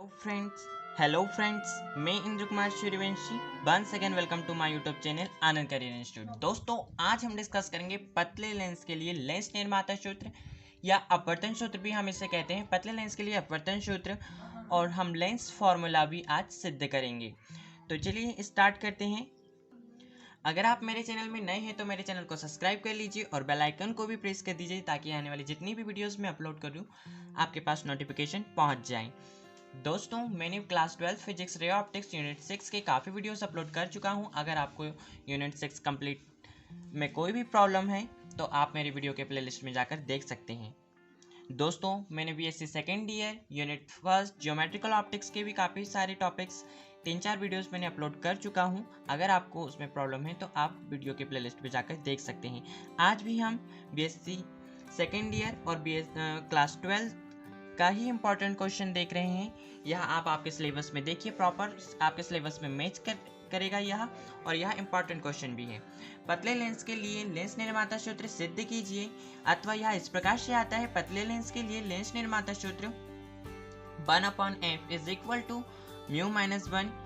Hello friends, मैं Indra Kumar Suryavanshi. Once again welcome to my YouTube channel Anand career institute. दोस्तों, आज हम डिस्कस करेंगे पतले लेंस के लिए लेंस निर्माता सूत्र या अपवर्तन सूत्र भी हम इसे कहते हैं। पतले लेंस के लिए अपवर्तन सूत्र और हम लेंस फॉर्मूला भी आज सिद्ध करेंगे। तो चलिए स्टार्ट करते हैं। अगर आप मेरे चैनल में नए हैं तो मेरे चैनल को सब्सक्राइब कर लीजिए और बेल आइकन को भी प्रेस कर दीजिए ताकि आने वाली जितनी भी वीडियोस मैं अपलोड करूं आपके पास नोटिफिकेशन पहुंच जाए। दोस्तों, मैंने class 12 physics ray optics unit 6 के काफ़ी वीडियोस अपलोड कर चुका हूं। अगर आपको यूनिट 6 कंप्लीट में कोई भी प्रॉब्लम है तो आप मेरी वीडियो के प्लेलिस्ट में जाकर देख सकते हैं। दोस्तों, मैंने BSc second year unit first geometrical optics के भी काफ़ी सारे टॉपिक्स 3-4 वीडियोस मैंने अपलोड कर चुका हूं। अगर आपको उसमें प्रॉब्लम है तो आप वीडियो के प्लेलिस्ट में जाकर देख सकते हैं। आज भी हम बीएससी सेकेंड ईयर और क्लास 12 का ही इम्पोर्टेंट क्वेश्चन देख रहे हैं। यह आप आपके सिलेबस में देखिए, प्रॉपर आपके सिलेबस में मैच करेगा यह, और यह इम्पोर्टेंट क्वेश्चन भी है। पतले लेंस के लिए लेंस निर्माता सूत्र सिद्ध कीजिए, अथवा यह इस प्रकार से आता है। पतले लेंस के लिए लेंस निर्माता सूत्र 1/f is equal to mu minus 1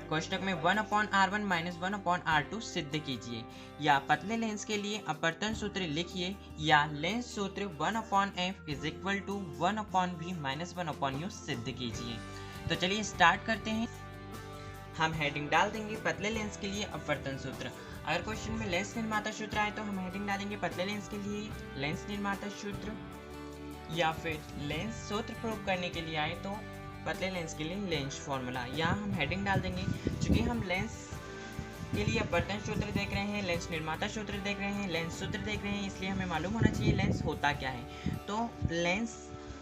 कोष्टक में 1/r1 माइनस 1/r2 सिद्ध कीजिए। या पतले लेंस के लिए अपवर्तन सूत्र लिखिए, या लेंस सूत्र 1/f is equal to 1/v minus 1/u सिद्ध कीजिए। तो चलिए स्टार्ट करते हैं। हम हेडिंग डाल देंगे पतले लेंस के लिए अपवर्तन सूत्र। अगर क्वेश्चन में लेंस निर्माता सूत्र आए तो हम हेडिंग डालेंगे पतले लेंस के लिए लेंस निर्माता सूत्र, या फिर लेंस सूत्र प्रूव करने के लिए आए तो पतले लेंस के लिए लेंस फॉर्मूला। यहाँ हम हेडिंग डाल देंगे। चूंकि हम लेंस के लिए अपवर्तन सूत्र देख रहे हैं, लेंस निर्माता सूत्र देख रहे हैं, लेंस सूत्र देख रहे हैं, इसलिए हमें मालूम होना चाहिए लेंस होता क्या है। तो लेंस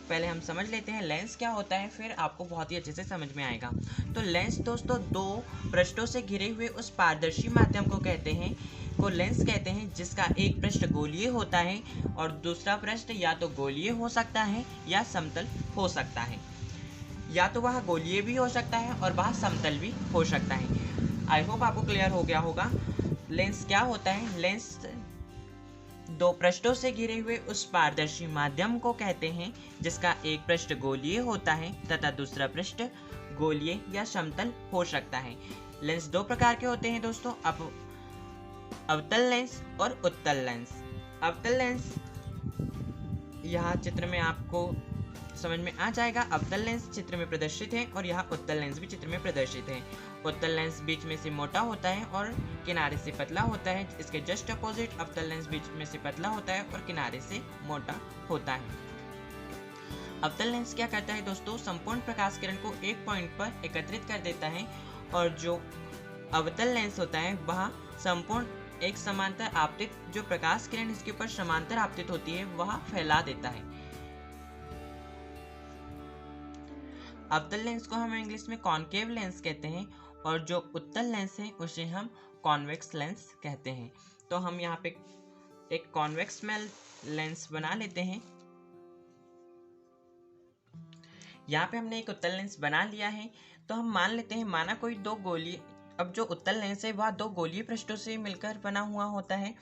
पहले हम समझ लेते हैं लेंस क्या होता है, फिर आपको बहुत ही अच्छे से समझ में आएगा। तो लेंस दोस्तों दो पृष्ठों से घिरे हुए उस पारदर्शी माध्यम को कहते हैं, को लेंस कहते हैं, जिसका एक पृष्ठ गोलीय होता है और दूसरा पृष्ठ या तो गोलीय हो सकता है या समतल हो सकता है, या तो वह गोलीय भी हो सकता है और वह समतल भी हो सकता है। आई होप आपको क्लियर हो गया होगा लेंस क्या होता है। लेंस दो पृष्ठों से घिरे हुए उस पारदर्शी माध्यम को कहते हैं जिसका एक पृष्ठ गोलीय होता है तथा दूसरा पृष्ठ गोलीय या समतल हो सकता है। लेंस दो प्रकार के होते हैं दोस्तों, अवतल लेंस और उत्तल लेंस। अवतल लेंस यहाँ चित्र में आपको समझ में आ जाएगा। अवतल लेंस चित्र में प्रदर्शित है और यहाँ उत्तल लेंस भी चित्र में प्रदर्शित है। उत्तल लेंस बीच में से मोटा होता है और किनारे से पतला होता है। इसके जस्ट अपोजिट अवतल लेंस बीच में से पतला होता है और किनारे से मोटा होता है। अवतल लेंस क्या करता है दोस्तों, संपूर्ण प्रकाश किरण को एक पॉइंट पर एकत्रित कर देता है, और जो अवतल लेंस होता है वह संपूर्ण एक समांतर आपतित जो प्रकाश किरण इसके ऊपर समांतर आपतित होती है वह फैला देता है। अवतल लेंस को हम इंग्लिश में कॉनकेव लेंस कहते हैं, और जो उत्तल लेंस है उसे हम कॉन्वेक्स लेंस कहते हैं। तो हम यहाँ पे एक कॉन्वेक्स लेंस बना लेते हैं। यहाँ पे हमने एक उत्तल लेंस बना लिया है। तो हम मान लेते हैं, माना कोई दो गोलीय, अब जो उत्तल लेंस है वह दो गोलीय पृष्ठों से मिलकर बना हुआ होता है।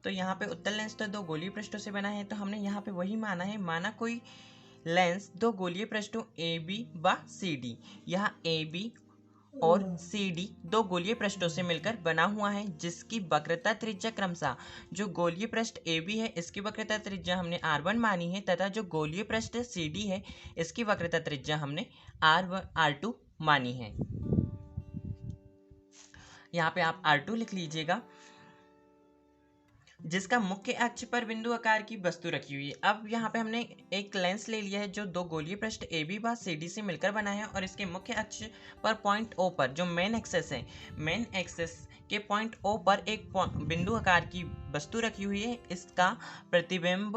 तो यहाँ पे उत्तल लेंस तो दो गोलीय पृष्ठों से बना है, तो हमने यहाँ पे वही माना है। माना कोई लेंस दो गोलीय पृष्ठों AB व CD, यहाँ AB और CD दो गोलीय पृष्ठों से मिलकर बना हुआ है, जिसकी वक्रता त्रिज्या क्रमशः जो गोलीय पृष्ठ AB है इसकी वक्रता त्रिज्या हमने R1 मानी है, तथा जो गोलीय पृष्ठ CD है इसकी वक्रता त्रिज्या हमने R2 मानी है। यहाँ पे आप R2 लिख लीजिएगा, जिसका मुख्य अक्ष पर बिंदु आकार की वस्तु रखी हुई है। अब यहाँ पे हमने एक लेंस ले लिया है जो दो गोलीय पृष्ठ AB व CD से मिलकर बना है, और इसके मुख्य अक्ष पर पॉइंट O पर जो मेन एक्सेस है, मेन एक्सेस के पॉइंट O पर एक बिंदु आकार की वस्तु रखी हुई है। इसका प्रतिबिंब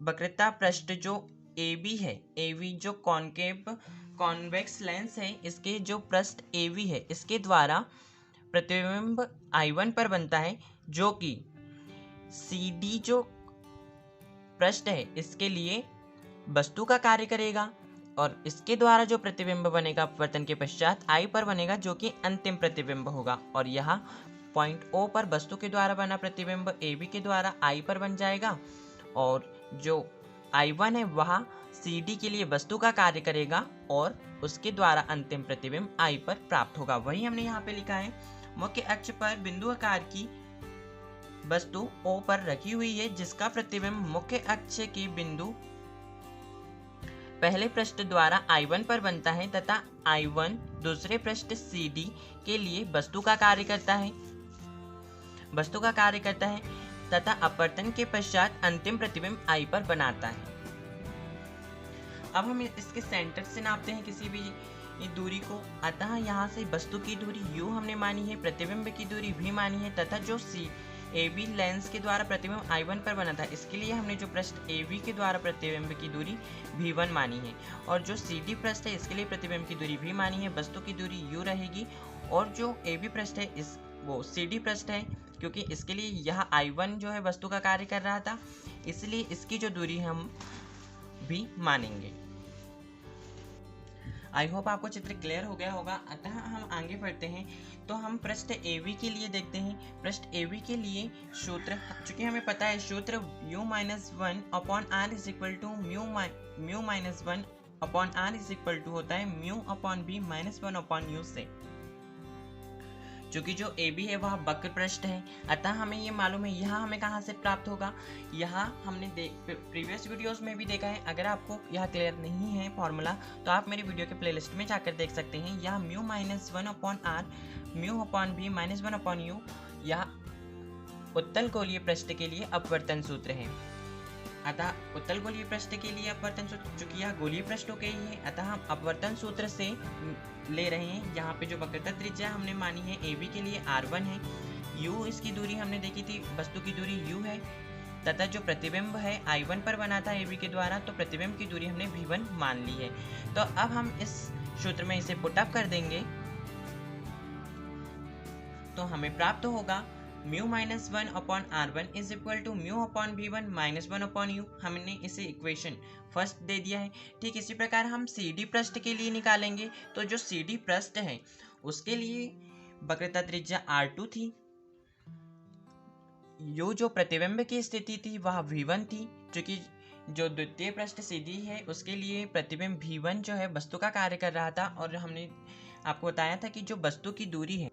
वक्रता पृष्ठ जो AB है, AB जो कॉन्वेक्स लेंस है, इसके जो पृष्ठ AB है इसके द्वारा प्रतिबिंब I1 पर बनता है, जो कि CD जो पृष्ठ है इसके लिए वस्तु का कार्य करेगा, और इसके द्वारा जो प्रतिबिंब बनेगा अपवर्तन के पश्चात I पर बनेगा, जो कि अंतिम प्रतिबिंब होगा। और यहाँ पॉइंट O पर वस्तु के द्वारा बना प्रतिबिंब AB के द्वारा I पर बन जाएगा, और जो I1 है वह CD के लिए वस्तु का कार्य करेगा और उसके द्वारा अंतिम प्रतिबिंब I पर प्राप्त होगा। वही हमने यहाँ पे लिखा है, मुख्य अक्ष पर बिंदु आकार की वस्तु O पर रखी हुई है जिसका प्रतिबिंब मुख्य अक्ष के बिंदु पहले पृष्ठ द्वारा I1 पर बनता है तथा I1 दूसरे पृष्ठ CD के लिए वस्तु का कार्य करता है तथा अपवर्तन के पश्चात अंतिम प्रतिबिंब I पर बनाता है। अब हम इसके सेंटर से नापते हैं किसी भी दूरी को। अतः यहाँ से वस्तु की दूरी U हमने मानी है, प्रतिबिंब की दूरी V मानी है तथा जो AB लेंस के द्वारा प्रतिबिंब I1 पर बना था इसके लिए हमने जो पृष्ठ AB के द्वारा प्रतिबिंब की दूरी V1 मानी है और जो CD पृष्ठ है इसके लिए प्रतिबिंब की दूरी V मानी है। वस्तु की दूरी U रहेगी और जो AB पृष्ठ है वो CD पृष्ठ है, क्योंकि इसके लिए यह I1 जो है वस्तु का कार्य कर रहा था, इसलिए इसकी जो दूरी हम भी मानेंगे। आई होप आपको चित्र क्लियर हो गया होगा। अतः हम आगे बढ़ते हैं तो हम पृष्ठ AB के लिए देखते हैं। पृष्ठ AB के लिए सूत्र, चूंकि हमें पता है सूत्र u-1 upon r is equal to म्यू-1 upon r is equal to होता है mu upon b minus 1 upon u से। चूंकि जो AB है वह वक्र पृष्ठ है, अतः हमें ये मालूम है यह हमें कहाँ से प्राप्त होगा। यहाँ हमने प्रीवियस वीडियोस में भी देखा है। अगर आपको यह क्लियर नहीं है फॉर्मूला तो आप मेरे वीडियो के प्लेलिस्ट में जाकर देख सकते हैं। यह म्यू-1 upon r mu upon b minus 1 upon u यह उत्तल गोलीय पृष्ठ के लिए अपवर्तन सूत्र है। अतः उत्तल गोलीय पृष्ठ के लिए अपवर्तन सूत्र, चूंकि यह गोलीय पृष्ठों के ही है अतः हम अपवर्तन सूत्र से ले रहे हैं। यहाँ पे जो वक्रता त्रिज्या हमने मानी है AB के लिए R1 है, U इसकी दूरी हमने देखी थी, वस्तु की दूरी U है तथा जो प्रतिबिंब है I1 पर बना था AB के द्वारा, तो प्रतिबिंब की दूरी हमने V1 मान ली है। तो अब हम इस सूत्र में इसे पुटअप कर देंगे तो हमें प्राप्त होगा म्यू-1 upon R1 is equal to mu upon V1 minus 1 upon U। हमने इसे इक्वेशन फर्स्ट दे दिया है। ठीक इसी प्रकार हम CD पृष्ठ के लिए निकालेंगे। तो जो CD पृष्ठ है उसके लिए वक्रता त्रिज्या R2 थी, U जो प्रतिबिंब की स्थिति थी वह V1 थी, क्योंकि जो द्वितीय पृष्ठ CD है उसके लिए प्रतिबिंब V1 जो है वस्तु का कार्य कर रहा था और हमने आपको बताया था कि जो वस्तु की दूरी है,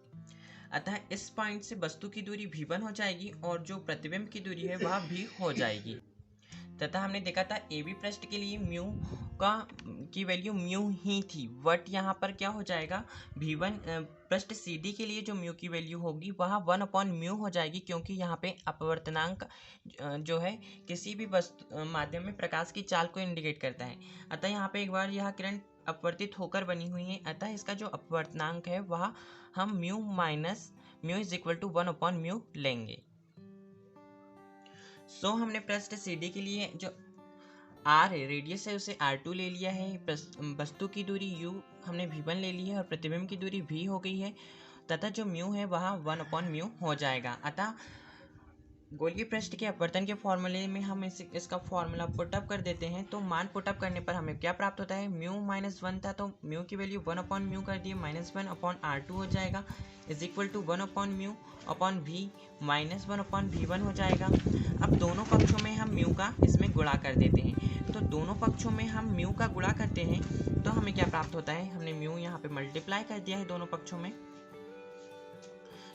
अतः इस पॉइंट से वस्तु की दूरी V1 हो जाएगी और जो प्रतिबिंब की दूरी है वह भी हो जाएगी। तथा हमने देखा था AB पृष्ठ के लिए म्यू की वैल्यू म्यू ही थी, बट यहाँ पर क्या हो जाएगा V1 पृष्ठ CD के लिए जो म्यू की वैल्यू होगी वह 1 अपॉन म्यू हो जाएगी, क्योंकि यहाँ पे अपवर्तनांक जो है किसी भी वस्तु माध्यम में प्रकाश की चाल को इंडिकेट करता है। अतः यहाँ पे एक बार यह किरण अपवर्तित होकर बनी हुई है, अतः इसका जो अपवर्तनांक है वह हम mu minus mu is equal to 1 upon mu लेंगे। सो हमने पृष्ठ CD के लिए जो R है रेडियस है उसे R2 ले लिया है, वस्तु की दूरी U हमने V1 ले ली है और प्रतिबिंब की दूरी V हो गई है तथा जो म्यू है वह 1 अपॉन म्यू हो जाएगा। अतः गोलीय पृष्ठ के अपवर्तन के फॉर्मूले में हम इसका फॉर्मूला पुटअप कर देते हैं। तो मान पुटअप करने पर हमें क्या प्राप्त होता है, म्यू-1 था तो म्यू की वैल्यू 1 अपॉन म्यू कर दिए, माइनस 1 अपॉन R2 हो जाएगा is equal to 1 upon mu upon V minus 1 upon V1 हो जाएगा। अब दोनों पक्षों में हम म्यू का इसमें गुणा कर देते हैं। तो दोनों पक्षों में हम म्यू का गुणा करते हैं तो हमें क्या प्राप्त होता है, हमने म्यू यहाँ पे मल्टीप्लाई कर दिया है दोनों पक्षों में,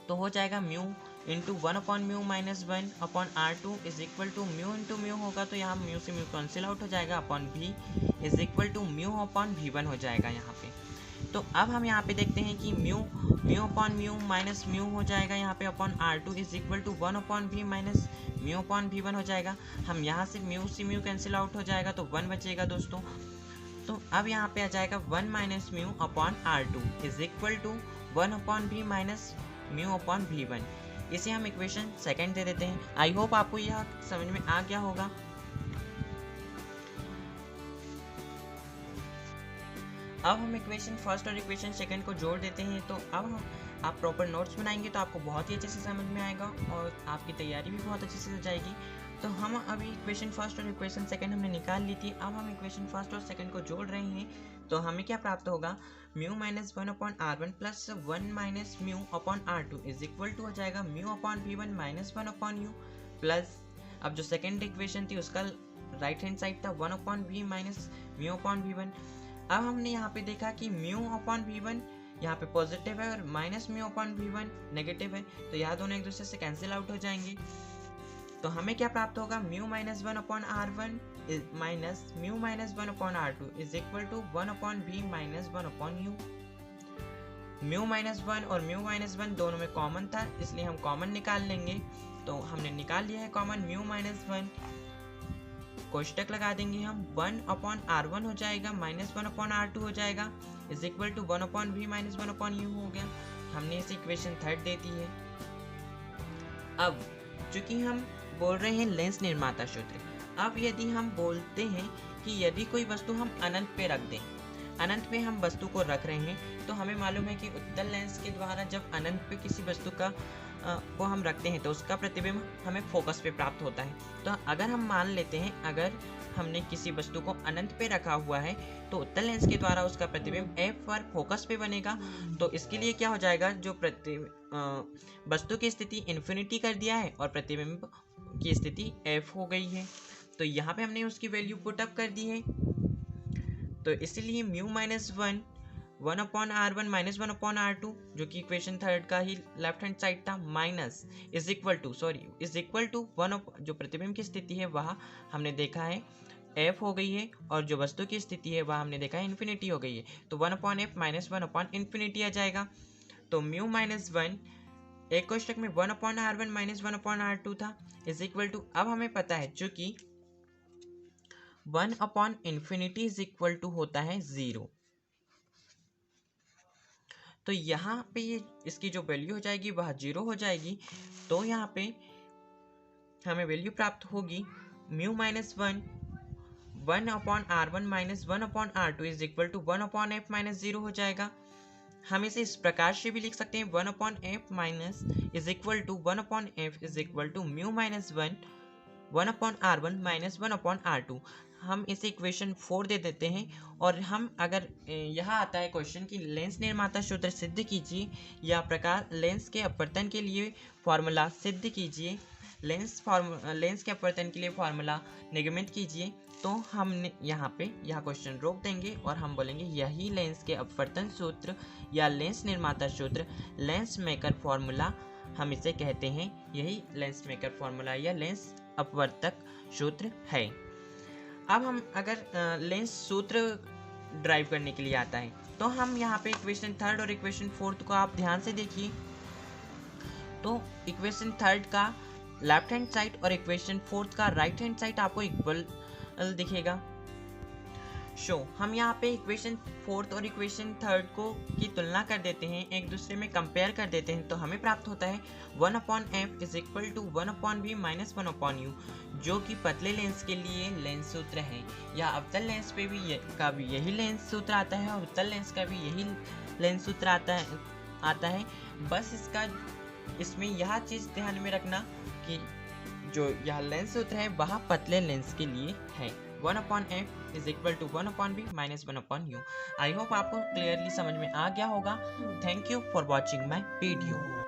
तो हो जाएगा mu into 1 upon mu minus 1 upon R2 is equal to mu into mu होगा तो यहाँ म्यू से म्यू कैंसिल आउट हो जाएगा upon V is equal to mu upon V1 हो जाएगा यहाँ पे। तो अब हम यहाँ पे देखते हैं कि mu upon mu minus mu हो जाएगा यहाँ पे upon R2 is equal to 1 upon V minus mu upon V1 हो जाएगा। हम यहाँ से म्यू कैंसिल आउट हो जाएगा तो 1 बचेगा दोस्तों। तो अब यहाँ पे आ जाएगा 1 minus mu upon R2 is equal to 1 upon V minus mu upon V1। इसे हम इक्वेशन सेकंड दे देते हैं। आई होप आपको यह समझ में आ गया होगा। अब हम इक्वेशन फर्स्ट और इक्वेशन सेकंड को जोड़ देते हैं। तो अब आप प्रॉपर नोट्स बनाएंगे तो आपको बहुत ही अच्छे से समझ में आएगा और आपकी तैयारी भी बहुत अच्छे से हो जाएगी। तो हम अभी इक्वेशन फर्स्ट और इक्वेशन सेकंड हमने निकाल ली थी। अब हम इक्वेशन फर्स्ट और सेकंड को जोड़ रहे हैं तो हमें क्या प्राप्त होगा, mu minus 1 upon R1 plus 1 minus mu upon R2 is equal to हो जाएगा mu upon V1 minus 1 upon U plus, अब जो सेकंड इक्वेशन थी उसका राइट हैंड साइड था 1/v माइनस μ/v1। अब हमने यहाँ पे देखा कि μ/v1 यहाँ पे पॉजिटिव है और माइनस μ/v1 नेगेटिव है, तो यह दोनों एक दूसरे से कैंसिल आउट हो जाएंगे। तो हमें क्या प्राप्त होगा, μ-1/r1 minus μ-1/r2 is equal to 1/v minus 1/u। μ-1 और μ-1 दोनों में कॉमन था, इसलिए हम कॉमन निकाल लेंगे। तो हमने निकाल लिया है कॉमन μ-1, कोष्टक लगा देंगे हम, 1/r1 हो जाएगा माइनस 1/r2 हो जाएगा is equal to 1/v minus 1/u हो गया। हमने इसे इक्वेशन थर्ड दे दी है। अब चूंकि हम बोल रहे हैं लेंस निर्माता सूत्र, अब यदि हम बोलते हैं कि यदि कोई वस्तु हम अनंत पे रख दें, अनंत पे हम वस्तु को रख रहे हैं, तो हमें मालूम है कि उत्तल लेंस के द्वारा जब अनंत पे किसी वस्तु को हम रखते हैं तो उसका प्रतिबिंब हमें फोकस पे प्राप्त होता है। तो अगर हम मान लेते हैं अगर हमने किसी वस्तु को अनंत पे रखा हुआ है तो उत्तल लेंस के द्वारा उसका प्रतिबिंब f पर फोकस पे बनेगा। तो इसके लिए क्या हो जाएगा, जो वस्तु की स्थिति इन्फिनिटी कर दिया है और प्रतिबिंब की स्थिति f हो गई है, तो यहाँ पे हमने उसकी वैल्यू पुट अप कर दी है। तो इसीलिए μ-1 1/r1 माइनस 1/r2 जो कि इक्वेशन थर्ड का ही लेफ्ट हैंड साइड था, माइनस इज इक्वल टू 1 जो प्रतिबिंब की स्थिति है वह हमने देखा है f हो गई है और जो वस्तु की स्थिति है वह हमने देखा है इन्फिनिटी हो गई है, तो 1/f माइनस 1/∞ आ जाएगा। तो μ-1 एक कोष्टक में 1/r1 माइनस 1/r2 था इज इक्वल टू, अब हमें पता है चूंकि 1/∞ इज इक्वल टू होता है 0, तो यहाँ पे ये इसकी जो वैल्यू हो जाएगी वह 0 हो जाएगी। तो यहाँ पे हमें वैल्यू प्राप्त होगी μ-1 1/r1 minus 1/r2 is equal to 1/f minus 0 हो जाएगा। हम इसे इस प्रकार से भी लिख सकते हैं 1/f minus is equal to 1/f is equal to μ-1 1/r1 minus 1/r2। हम इसे इक्वेशन 4 दे देते हैं। और हम अगर यहाँ आता है क्वेश्चन कि लेंस निर्माता सूत्र सिद्ध कीजिए या प्रकार लेंस के अपवर्तन के लिए फॉर्मूला सिद्ध कीजिए, लेंस के अपवर्तन के लिए फॉर्मूला निगमित कीजिए, तो हमने यहाँ पे यह क्वेश्चन रोक देंगे और हम बोलेंगे यही लेंस के अपवर्तन सूत्र या लेंस निर्माता सूत्र, लेंस मेकर फॉर्मूला हम इसे कहते हैं, यही लेंस मेकर फॉर्मूला या लेंस अपवर्तक सूत्र है। अब हम अगर लेंस सूत्र ड्राइव करने के लिए आता है तो हम यहाँ पे इक्वेशन थर्ड और इक्वेशन फोर्थ को आप ध्यान से देखिए। तो इक्वेशन थर्ड का लेफ्ट हैंड साइड और इक्वेशन फोर्थ का राइट हैंड साइड आपको इक्वल दिखेगा। हम यहाँ पे इक्वेशन फोर्थ और इक्वेशन थर्ड को की तुलना कर देते हैं, एक दूसरे में कंपेयर कर देते हैं, तो हमें प्राप्त होता है 1/f is equal to 1/v minus 1/u, जो कि पतले लेंस के लिए लेंस सूत्र है। या अवतल लेंस पे भी यही लेंस सूत्र आता है और उत्तल लेंस का भी यही लेंस सूत्र आता है। बस इसमें यह चीज़ ध्यान में रखना कि जो यह लेंस सूत्र है वह पतले लेंस के लिए है। 1/f is equal to 1/v minus 1/u। I hope आपको क्लियरली समझ में आ गया होगा। Thank you for watching my video.